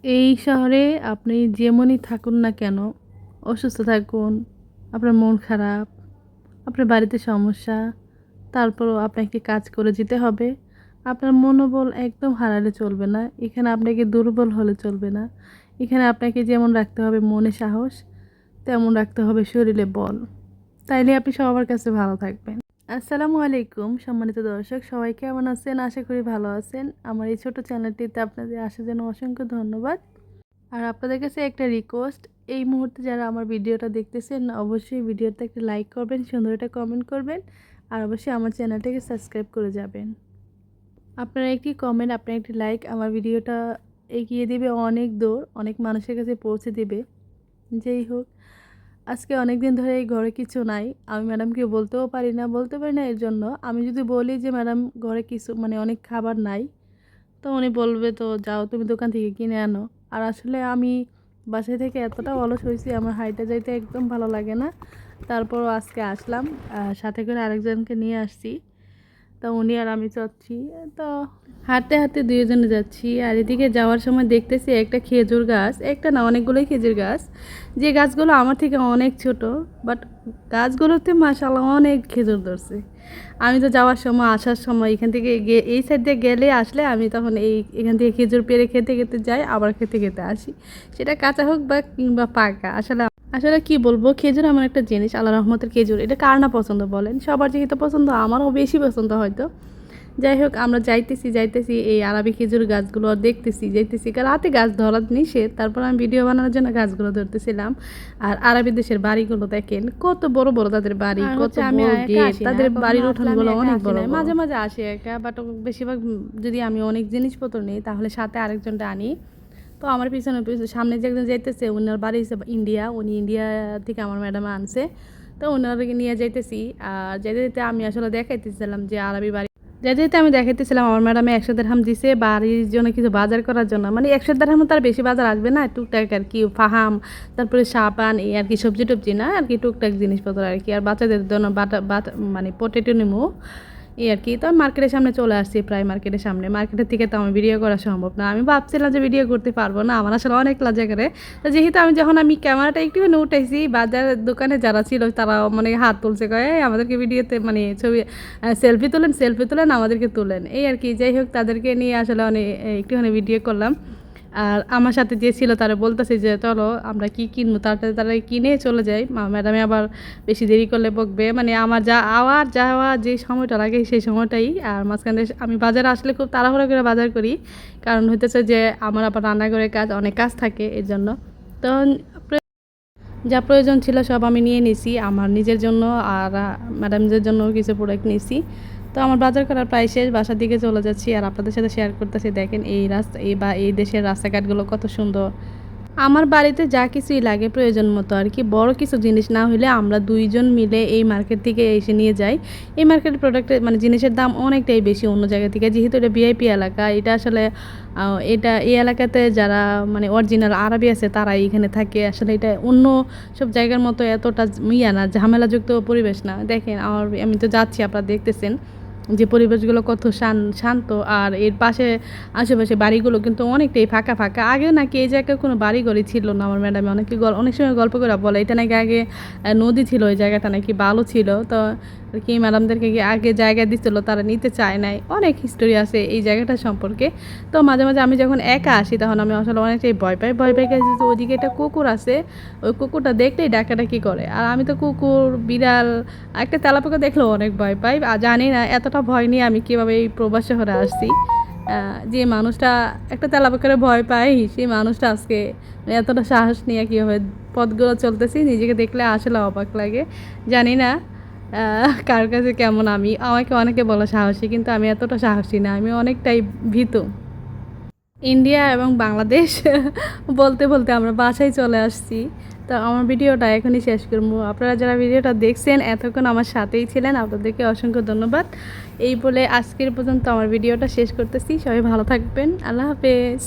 এই শহরে আপনি যেমনই থাকুন না কেন, অসুস্থ থাকুন, আপনার মন খারাপ, আপনার বাড়িতে সমস্যা, তারপরও আপনাকে কাজ করে যেতে হবে। আপনার মনোবল একদম হারালে চলবে না। এখানে আপনাকে দুর্বল হলে চলবে না। এখানে আপনাকে যেমন রাখতে হবে মনে সাহস, তেমন রাখতে হবে শরীরে বল। তাইলে আপনি সবার কাছে ভালো থাকবেন। আসসালামু আলাইকুম সম্মানিত দর্শক, সবাই কেমন আছেন? আশা করি ভালো আছেন। আমার এই ছোট চ্যানেলটিতে আপনাদের আসার জন্য অসংখ্য ধন্যবাদ। আর আপনাদের কাছে একটা রিকোয়েস্ট, এই মুহূর্তে যারা আমার ভিডিওটা দেখতেছেন অবশ্যই ভিডিওতে একটা লাইক করবেন, সুন্দর একটা কমেন্ট করবেন, আর অবশ্যই আমার চ্যানেলটাকে সাবস্ক্রাইব করে যাবেন। আপনার একটি কমেন্ট, আপনার একটি লাইক আমার ভিডিওটা এগিয়ে দেবে অনেক দূর, অনেক মানুষের কাছে পৌঁছে দেবে। যেই হোক, আজকে অনেক দিন ধরে এই ঘরে কিছু নাই। আমি ম্যাডামকে বলতে পারি না এর জন্য। আমি যদি বলি যে ম্যাডাম ঘরে কিছু মানে অনেক খাবার নাই, তো উনি বলবে তো যাও তুমি দোকান থেকে কিনে আনো। আর আসলে আমি বাসায় থেকে এতটা অলস হয়েছি, আমার হাইটা যাইতে একদম ভালো লাগে না। তারপরও আজকে আসলাম, সাথে করে আরেকজনকে নিয়ে আসছি। তো উনি আর আমি যাচ্ছি। তো হাঁটতে হাঁটতে দুইজনে যাচ্ছি। আর এদিকে যাওয়ার সময় দেখতেছি একটা খেজুর গাছ, একটা না অনেকগুলোই খেজুর গাছ, যে গাছগুলো আমার থেকে অনেক ছোট, বাট গাছগুলোতে মাশাআল্লাহ অনেক খেজুর ধরছে। আমি তো যাওয়ার সময় আসার সময় এখান থেকে এই সাইড দিয়ে গেলে আসলে আমি তখন এখান থেকে খেজুর পেড়ে খেতে খেতে যাই, আবার খেতে খেতে আসি। সেটা কাঁচা হোক বা কিংবা পাকা। আসলে আসলে কি বলবো, খেজুর এমন একটা জিনিস, আল্লাহ রহমতের খেজুর, এটা কার না পছন্দ বলেন? সবার যেহেতু পছন্দ, আমারও বেশি পছন্দ হয়তো। যাই হোক, আমরা যাইতেছি এই আরবি খেজুর গাছগুলো যাইতেছি, কারণ রাতে গাছ ধরা নিষেধ। তারপর আমি ভিডিও বানানোর জন্য গাছগুলো ধরতেছিলাম। আর আরবি দেশের বাড়িগুলো দেখেন কত বড় বড় তাদের বাড়ি, কত বড় গেট, তাদের বাড়ির উঠানগুলো অনেক বড়। মাঝে মাঝে আসি একা, বাট বেশিরভাগ যদি আমি অনেক জিনিসপত্র নিই তাহলে সাথে আরেকজনটা আনি। তো আমার সামনে যে একজন যাইতেছে, ওনার বাড়ি হচ্ছে ইন্ডিয়া, উনি ইন্ডিয়া থেকে আমার ম্যাডাম আনছে। তো ওনারকে নিয়ে যাইতেছি। আর যেতে যেতে আমি আসলে দেখাইতেছিলাম যে আরবি বাড়ি, যেতে যেতে আমি দেখাইতেছিলাম আমার ম্যাডামে 100 দিরহাম দিছে বাড়ির জন্য কিছু বাজার করার জন্য। মানে 100 দিরহাম তার বেশি বাজার আসবে না, টুকটাক আর কি, ফাহাম, তারপরে সাবান, এই আর কি, সবজি টবজি না আর কি, টুকটাক জিনিসপত্র আর কি। আর বাচ্চাদের জন্য মানে পটেটো নিমু, এই আর কি। তো আমি মার্কেটের সামনে চলে আসছি, প্রায় মার্কেটের সামনে। মার্কেটের থেকে তো আমার ভিডিও করা সম্ভব না, আমি ভাবছিলাম যে ভিডিও করতে পারবো না, আমার আসলে অনেক লজ্জা করে। তো যেহেতু আমি ক্যামেরাটা একটুখানি উঠাইছি, বাজার দোকানে যারা ছিল তারা মানে হাত তুলছে, কয়ে আমাদেরকে ভিডিওতে মানে ছবি সেলফি তুলেন আমাদেরকে তুলেন, এই আর কি। যাই হোক, তাদেরকে নিয়ে আসলে অনেক একটুখানি ভিডিও করলাম। আর আমার সাথে যে ছিল তারা বলতেছে যে চলো আমরা কি কিনবো, তাড়াতাড়ি তারা কিনে চলে যায়। ম্যাডামে আবার বেশি দেরি করলে বকবে, মানে আমার যাওয়া যে সময়টা লাগে সেই সময়টাই। আর মাঝখানে আমি বাজারে আসলে খুব তাড়াহুড়ো করে বাজার করি, কারণ হইতেছে যে আমার আবার রান্নাঘরের কাজ, অনেক কাজ থাকে এর জন্য। তো যা প্রয়োজন ছিল সব আমি নিয়ে নিছি আমার নিজের জন্য, আর ম্যাডামদের জন্য কিছু প্রোডাক্ট নিয়েছি। তো আমার বাজার করার প্রায় শেষ, বাসার দিকে চলে যাচ্ছি। আর আপনাদের সাথে শেয়ার করতেছি, দেখেন এই রাস্তা এই দেশের রাস্তাঘাটগুলো কত সুন্দর। আমার বাড়িতে যা কিছুই লাগে প্রয়োজন মতো আর কি, বড় কিছু জিনিস না হলে আমরা দুইজন মিলে এই মার্কেট থেকে এসে নিয়ে যাই। এই মার্কেটের প্রোডাক্টের মানে জিনিসের দাম অনেকটাই বেশি অন্য জায়গা থেকে, যেহেতু এটা ভিআইপি এলাকা। এটা আসলে এই এলাকাতে যারা মানে অরিজিনাল আরবি আছে তারাই এখানে থাকে। আসলে এটা অন্য সব জায়গার মতো এতটা না, ঝামেলাযুক্ত পরিবেশ না। দেখেন আমি তো যাচ্ছি, আপনারা দেখতেছেন যে পরিবেশগুলো কত শান্ত। আর এর পাশে আশেপাশে বাড়িগুলো কিন্তু অনেকটাই ফাঁকা ফাঁকা। আগে নাকি এই জায়গায় কোনো বাড়ি ঘরই ছিল না, আমার ম্যাডামে অনেক সময় গল্প করে বলে এটা নাকি আগে নদী ছিল, ওই জায়গাটা নাকি ভালো ছিল। তো আর কি ম্যাডামদেরকে আগে জায়গা দিচ্ছিলো, তারা নিতে চায় নাই। অনেক হিস্টোরি আছে এই জায়গাটা সম্পর্কে। তো মাঝে মাঝে আমি যখন একা আসি তখন আমি আসলে অনেকটাই ভয় পাই গেছি। তো ওইদিকে একটা কুকুর আছে, ওই কুকুরটা দেখলেই ডাকাডাকি করে। আর আমি তো কুকুর, বিড়াল, একটা তেলাপোকা দেখলেও অনেক ভয় পাই। আর জানি না এতটা ভয় নিয়ে আমি কীভাবে এই প্রবাস শহরে আসছি। যে মানুষটা একটা তেলাপোকারে ভয় পায়, সেই মানুষটা আজকে এতটা সাহস নিয়ে কীভাবে পথগুলো চলতেছি, নিজেকে দেখলে আসলে অবাক লাগে। জানি না কার কাছে কেমন। আমাকে অনেকে বলে সাহসী, কিন্তু আমি এতটা সাহসী না, আমি অনেকটাই ভীতু। ইন্ডিয়া এবং বাংলাদেশ বলতে বলতে আমরা বাসায় চলে আসছি। তো আমার ভিডিওটা এখনই শেষ করবো। আপনারা যারা ভিডিওটা দেখছেন এতক্ষণ আমার সাথেই ছিলেন, আপনাদেরকে অসংখ্য ধন্যবাদ। এই বলে আজকের পর্যন্ত আমার ভিডিওটা শেষ করতেছি। সবাই ভালো থাকবেন, আল্লাহ হাফেজ।